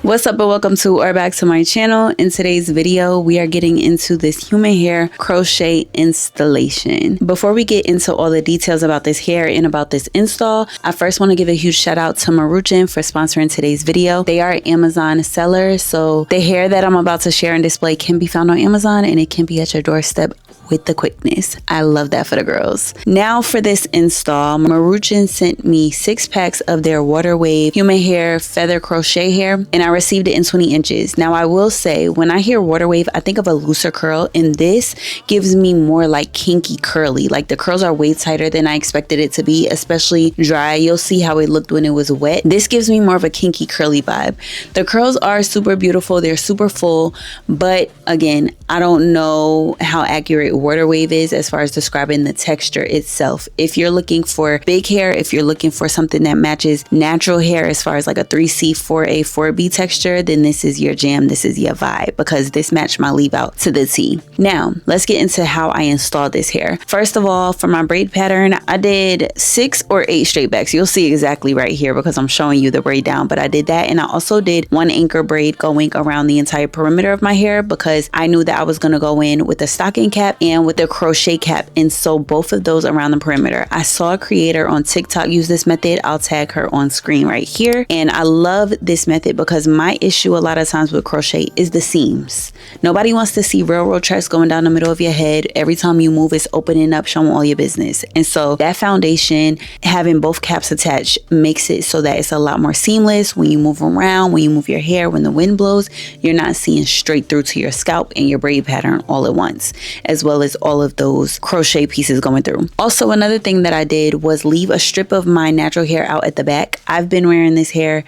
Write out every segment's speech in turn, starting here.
What's up and welcome to or back to my channel. In today's video we are getting into this human hair crochet installation. Before we get into all the details about this hair and about this install, I first want to give a huge shout out to Maroochin for sponsoring today's video. They are an Amazon seller, so the hair that I'm about to share and display can be found on Amazon and it can be at your doorstep with the quickness. I love that for the girls. Now for this install, Maroochin sent me 6 packs of their water wave human hair feather crochet hair, and I received it in 20 inches. Now I will say, when I hear water wave, I think of a looser curl, and this gives me more like kinky curly. Like the curls are way tighter than I expected it to be, especially dry. You'll see how it looked when it was wet. This gives me more of a kinky curly vibe. The curls are super beautiful. They're super full, but again, I don't know how accurate water wave is as far as describing the texture itself. If you're looking for big hair, if you're looking for something that matches natural hair as far as like a 3C, 4A, 4B texture, then this is your jam. This is your vibe, because this matched my leave out to the T. Now let's get into how I installed this hair. First of all, for my braid pattern, I did 6 or 8 straight backs. You'll see exactly right here because I'm showing you the braid down, but I did that, and I also did 1 anchor braid going around the entire perimeter of my hair because I knew that I was going to go in with a stocking cap and with the crochet cap and sew both of those around the perimeter. I saw a creator on TikTok use this method. I'll tag her on screen right here, and I love this method because my issue a lot of times with crochet is the seams. Nobody wants to see railroad tracks going down the middle of your head. Every time you move, it's opening up, showing all your business. And so that foundation, having both caps attached, makes it so that it's a lot more seamless when you move around, when you move your hair, when the wind blows, you're not seeing straight through to your scalp and your braid pattern all at once, as well as all of those crochet pieces going through. Also, another thing that I did was leave a strip of my natural hair out at the back. I've been wearing this hair,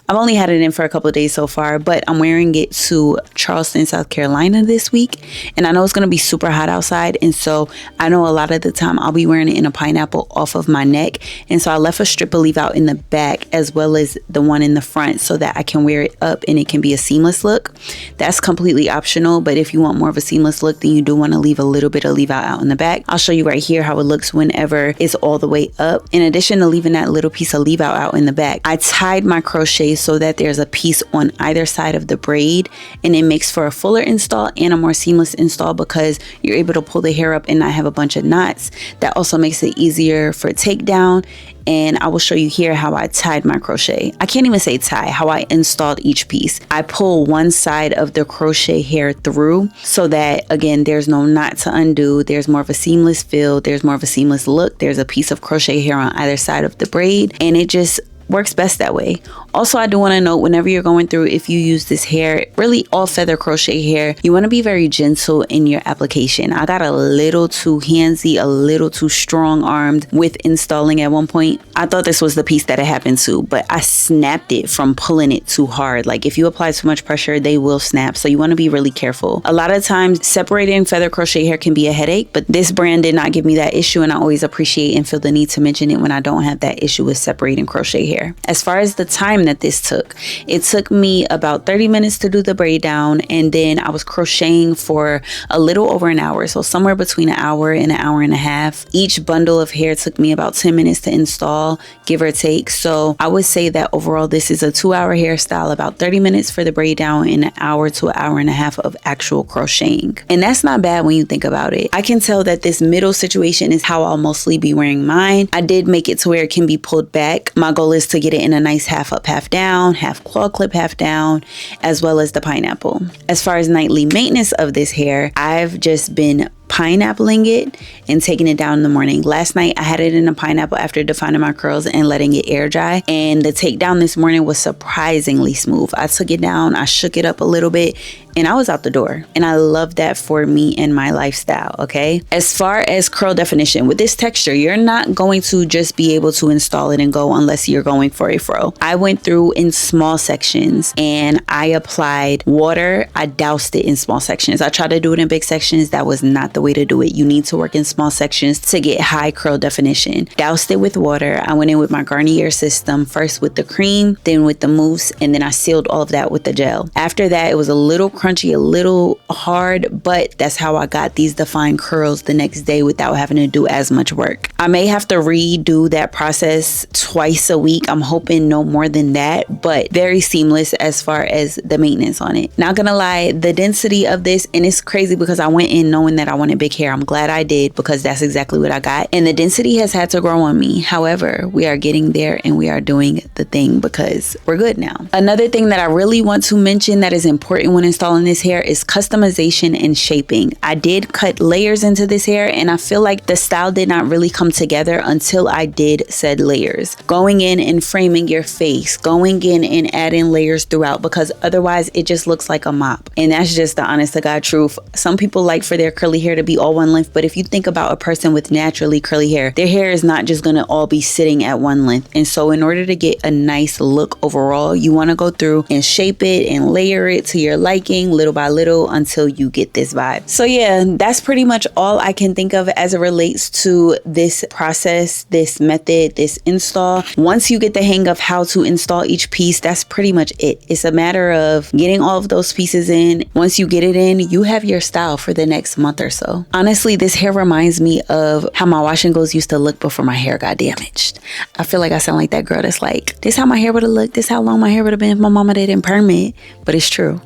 I've only had it in for a couple of days so far, but I'm wearing it to Charleston, South Carolina this week. And I know it's going to be super hot outside. And so I know a lot of the time I'll be wearing it in a pineapple off of my neck. And so I left a strip of leave out in the back as well as the one in the front so that I can wear it up and it can be a seamless look. That's completely optional. But if you want more of a seamless look, then you do want to leave a little bit of leave out in the back. I'll show you right here how it looks whenever it's all the way up. In addition to leaving that little piece of leave out in the back, I tied my crochet so that there's a piece on either side of the braid, and it makes for a fuller install and a more seamless install because you're able to pull the hair up and not have a bunch of knots. That also makes it easier for takedown. And I will show you here how I tied my crochet. I can't even say tie, how I installed each piece. I pull one side of the crochet hair through so that, again, there's no knot to undo. There's more of a seamless feel. There's more of a seamless look. There's a piece of crochet hair on either side of the braid, and it just works best that way. Also, I do want to note, whenever you're going through, if you use this hair, really all feather crochet hair, you want to be very gentle in your application. I got a little too handsy, a little too strong armed with installing at one point. I thought this was the piece that it happened to, but I snapped it from pulling it too hard. Like if you apply too much pressure, they will snap. So you want to be really careful. A lot of times separating feather crochet hair can be a headache, but this brand did not give me that issue, and I always appreciate and feel the need to mention it when I don't have that issue with separating crochet hair. As far as the time that this took, it took me about 30 minutes to do the braid down, and then I was crocheting for a little over an hour, so somewhere between an hour and an hour and a half. Each bundle of hair took me about 10 minutes to install, give or take. So I would say that overall this is a 2-hour hairstyle, about 30 minutes for the braid down and an hour to an hour and a half of actual crocheting. And that's not bad when you think about it. I can tell that this middle situation is how I'll mostly be wearing mine. I did make it to where it can be pulled back. My goal is to get it in a nice half up, half down, half claw clip, half down, as well as the pineapple. As far as nightly maintenance of this hair, I've just been pineappling it and taking it down in the morning. Last night I had it in a pineapple after defining my curls and letting it air dry, and the takedown this morning was surprisingly smooth. I took it down, I shook it up a little bit, and I was out the door. And I love that for me and my lifestyle, okay? As far as curl definition, with this texture, you're not going to just be able to install it and go unless you're going for a fro. I went through in small sections and I applied water. I doused it in small sections. I tried to do it in big sections. That was not the the way to do it. You need to work in small sections to get high curl definition. Doused it with water. I went in with my Garnier system, first with the cream, then with the mousse, and then I sealed all of that with the gel. After that, it was a little crunchy, a little hard, but that's how I got these defined curls the next day without having to do as much work. I may have to redo that process twice a week. I'm hoping no more than that, but very seamless as far as the maintenance on it. Not gonna lie, the density of this, and it's crazy because I went in knowing that I wanted big hair. I'm glad I did because that's exactly what I got. And the density has had to grow on me. However, we are getting there and we are doing the thing because we're good now. Another thing that I really want to mention that is important when installing this hair is customization and shaping. I did cut layers into this hair and I feel like the style did not really come together until I did said layers. Going in and framing your face, going in and adding layers throughout, because otherwise it just looks like a mop. And that's just the honest to God truth. Some people like for their curly hair to be all one length, but if you think about a person with naturally curly hair, their hair is not just gonna all be sitting at one length. And so in order to get a nice look overall, you wanna go through and shape it and layer it to your liking little by little until you get this vibe. So yeah, that's pretty much all I can think of as it relates to this process, this method, this install. Once you get the hang of how to install each piece, that's pretty much it. It's a matter of getting all of those pieces in. Once you get it in, you have your style for the next month or so. Honestly, this hair reminds me of how my wash and goes used to look before my hair got damaged. I feel like I sound like that girl that's like, this how my hair would have looked, this how long my hair would have been if my mama didn't perm it. But it's true.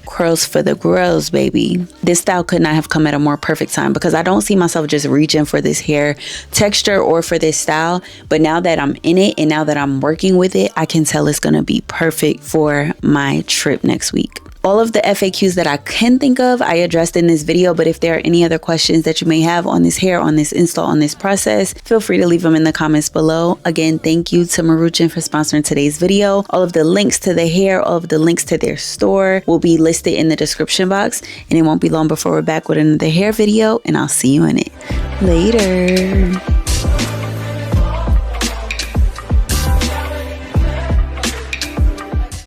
Curls for the girls, baby. This style could not have come at a more perfect time because I don't see myself just reaching for this hair texture or for this style. But now that I'm in it and now that I'm working with it, I can tell it's gonna be perfect for my trip next week. All of the FAQs that I can think of, I addressed in this video, but if there are any other questions that you may have on this hair, on this install, on this process, feel free to leave them in the comments below. Again, thank you to Maroochin for sponsoring today's video. All of the links to the hair, all of the links to their store will be listed in the description box, and it won't be long before we're back with another hair video, and I'll see you in it. Later.